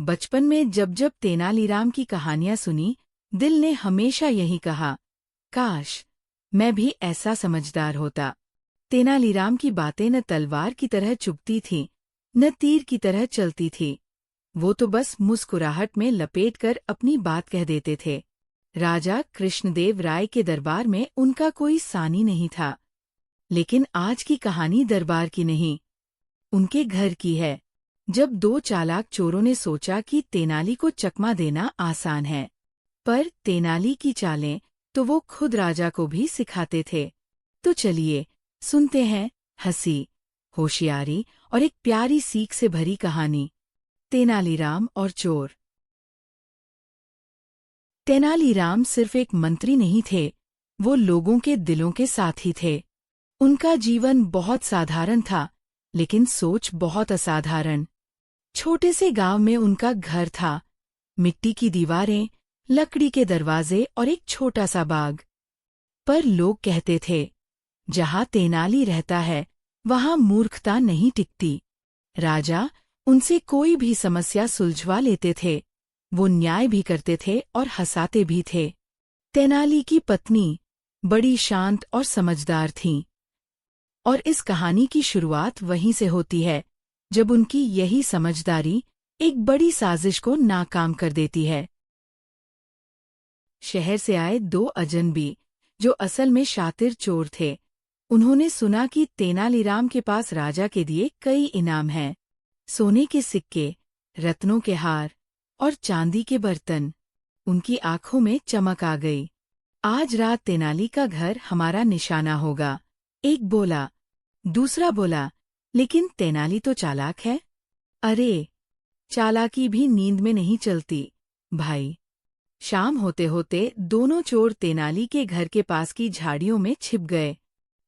बचपन में जब जब तेनालीराम की कहानियां सुनी, दिल ने हमेशा यही कहा, काश मैं भी ऐसा समझदार होता। तेनालीराम की बातें न तलवार की तरह चुभती थीं, न तीर की तरह चलती थी। वो तो बस मुस्कुराहट में लपेटकर अपनी बात कह देते थे। राजा कृष्णदेव राय के दरबार में उनका कोई सानी नहीं था। लेकिन आज की कहानी दरबार की नहीं, उनके घर की है। जब दो चालाक चोरों ने सोचा कि तेनाली को चकमा देना आसान है, पर तेनाली की चालें तो वो खुद राजा को भी सिखाते थे। तो चलिए सुनते हैं हंसी, होशियारी और एक प्यारी सीख से भरी कहानी, तेनालीराम और चोर। तेनालीराम सिर्फ एक मंत्री नहीं थे, वो लोगों के दिलों के साथी थे। उनका जीवन बहुत साधारण था, लेकिन सोच बहुत असाधारण। छोटे से गांव में उनका घर था, मिट्टी की दीवारें, लकड़ी के दरवाजे और एक छोटा सा बाग। पर लोग कहते थे, जहां तेनाली रहता है, वहां मूर्खता नहीं टिकती। राजा उनसे कोई भी समस्या सुलझवा लेते थे। वो न्याय भी करते थे और हंसाते भी थे। तेनाली की पत्नी बड़ी शांत और समझदार थीं। और इस कहानी की शुरुआत वहीं से होती है, जब उनकी यही समझदारी एक बड़ी साजिश को नाकाम कर देती है। शहर से आए दो अजनबी, जो असल में शातिर चोर थे, उन्होंने सुना कि तेनालीराम के पास राजा के दिए कई इनाम हैं, सोने के सिक्के, रत्नों के हार और चांदी के बर्तन। उनकी आंखों में चमक आ गई। आज रात तेनाली का घर हमारा निशाना होगा, एक बोला। दूसरा बोला, लेकिन तेनाली तो चालाक है। अरे, चालाकी भी नींद में नहीं चलती, भाई। शाम होते होते दोनों चोर तेनाली के घर के पास की झाड़ियों में छिप गए।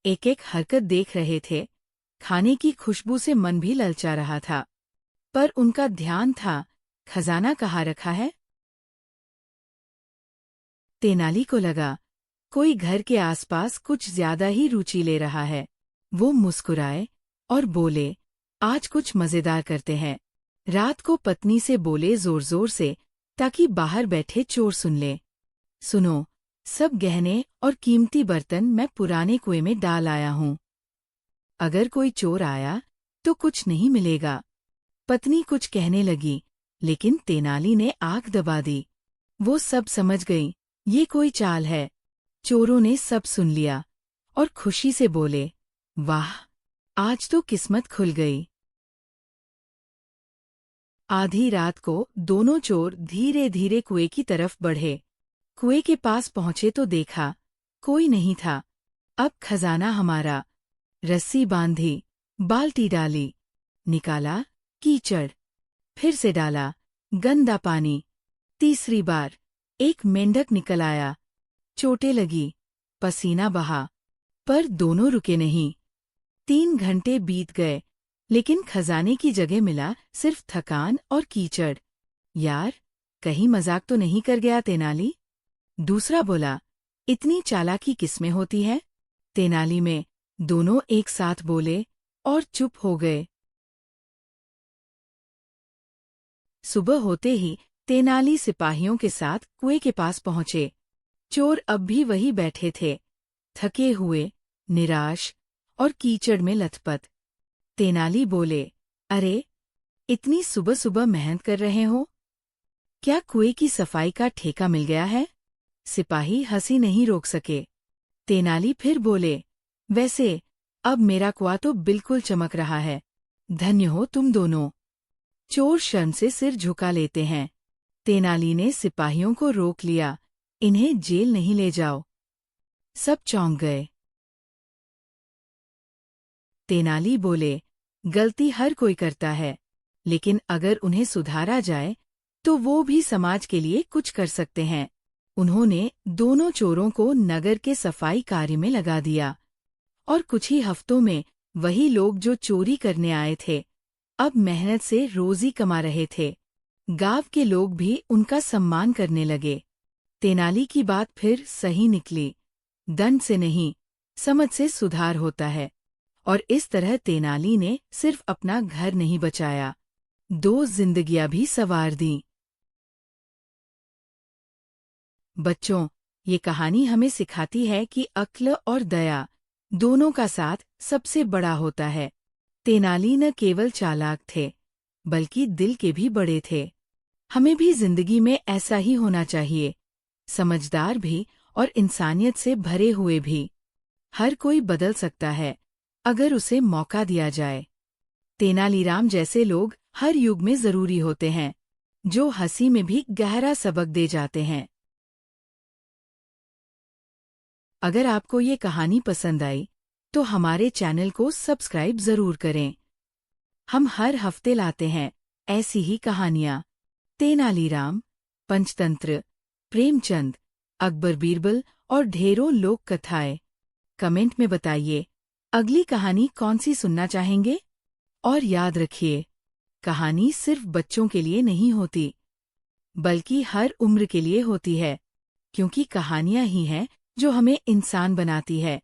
एक एक हरकत देख रहे थे। खाने की खुशबू से मन भी ललचा रहा था, पर उनका ध्यान था, खजाना कहाँ रखा है। तेनाली को लगा, कोई घर के आसपास कुछ ज्यादा ही रुचि ले रहा है। वो मुस्कुराए और बोले, आज कुछ मजेदार करते हैं। रात को पत्नी से बोले जोर जोर से, ताकि बाहर बैठे चोर सुन ले। सुनो, सब गहने और कीमती बर्तन मैं पुराने कुएं में डाल आया हूं। अगर कोई चोर आया तो कुछ नहीं मिलेगा। पत्नी कुछ कहने लगी, लेकिन तेनाली ने आंख दबा दी। वो सब समझ गई, ये कोई चाल है। चोरों ने सब सुन लिया और खुशी से बोले, वाह, आज तो किस्मत खुल गई। आधी रात को दोनों चोर धीरे धीरे कुएं की तरफ बढ़े। कुएं के पास पहुंचे तो देखा, कोई नहीं था। अब खजाना हमारा। रस्सी बांधी, बाल्टी डाली, निकाला, कीचड़। फिर से डाला, गंदा पानी। तीसरी बार एक मेंढक निकल आया। चोटें लगी, पसीना बहा, पर दोनों रुके नहीं। 3 घंटे बीत गए, लेकिन खजाने की जगह मिला सिर्फ थकान और कीचड़। यार, कहीं मजाक तो नहीं कर गया तेनाली? दूसरा बोला, इतनी चालाकी किसमें होती है? तेनाली में। दोनों एक साथ बोले और चुप हो गए। सुबह होते ही तेनाली सिपाहियों के साथ कुएं के पास पहुंचे। चोर अब भी वही बैठे थे, थके हुए, निराश और कीचड़ में लथपथ। तेनाली बोले, अरे, इतनी सुबह सुबह मेहनत कर रहे हो? क्या कुएं की सफाई का ठेका मिल गया है? सिपाही हंसी नहीं रोक सके। तेनाली फिर बोले, वैसे अब मेरा कुआं तो बिल्कुल चमक रहा है। धन्य हो तुम दोनों। चोर शर्म से सिर झुका लेते हैं। तेनाली ने सिपाहियों को रोक लिया, इन्हें जेल नहीं ले जाओ। सब चौंक गए। तेनाली बोले, गलती हर कोई करता है, लेकिन अगर उन्हें सुधारा जाए तो वो भी समाज के लिए कुछ कर सकते हैं। उन्होंने दोनों चोरों को नगर के सफाई कार्य में लगा दिया, और कुछ ही हफ्तों में वही लोग जो चोरी करने आए थे, अब मेहनत से रोजी कमा रहे थे। गांव के लोग भी उनका सम्मान करने लगे। तेनाली की बात फिर सही निकली, दंड से नहीं, समझ से सुधार होता है। और इस तरह तेनाली ने सिर्फ अपना घर नहीं बचाया, 2 जिंदगियां भी संवार दी। बच्चों, ये कहानी हमें सिखाती है कि अक्ल और दया दोनों का साथ सबसे बड़ा होता है। तेनाली न केवल चालाक थे, बल्कि दिल के भी बड़े थे। हमें भी जिंदगी में ऐसा ही होना चाहिए, समझदार भी और इंसानियत से भरे हुए भी। हर कोई बदल सकता है, अगर उसे मौका दिया जाए। तेनालीराम जैसे लोग हर युग में जरूरी होते हैं, जो हंसी में भी गहरा सबक दे जाते हैं। अगर आपको ये कहानी पसंद आई, तो हमारे चैनल को सब्सक्राइब जरूर करें। हम हर हफ्ते लाते हैं ऐसी ही कहानियां। तेनालीराम, पंचतंत्र, प्रेमचंद, अकबर बीरबल और ढेरों लोक कथाएं। कमेंट में बताइए, अगली कहानी कौन सी सुनना चाहेंगे? और याद रखिए, कहानी सिर्फ बच्चों के लिए नहीं होती, बल्कि हर उम्र के लिए होती है, क्योंकि कहानियां ही हैं जो हमें इंसान बनाती है।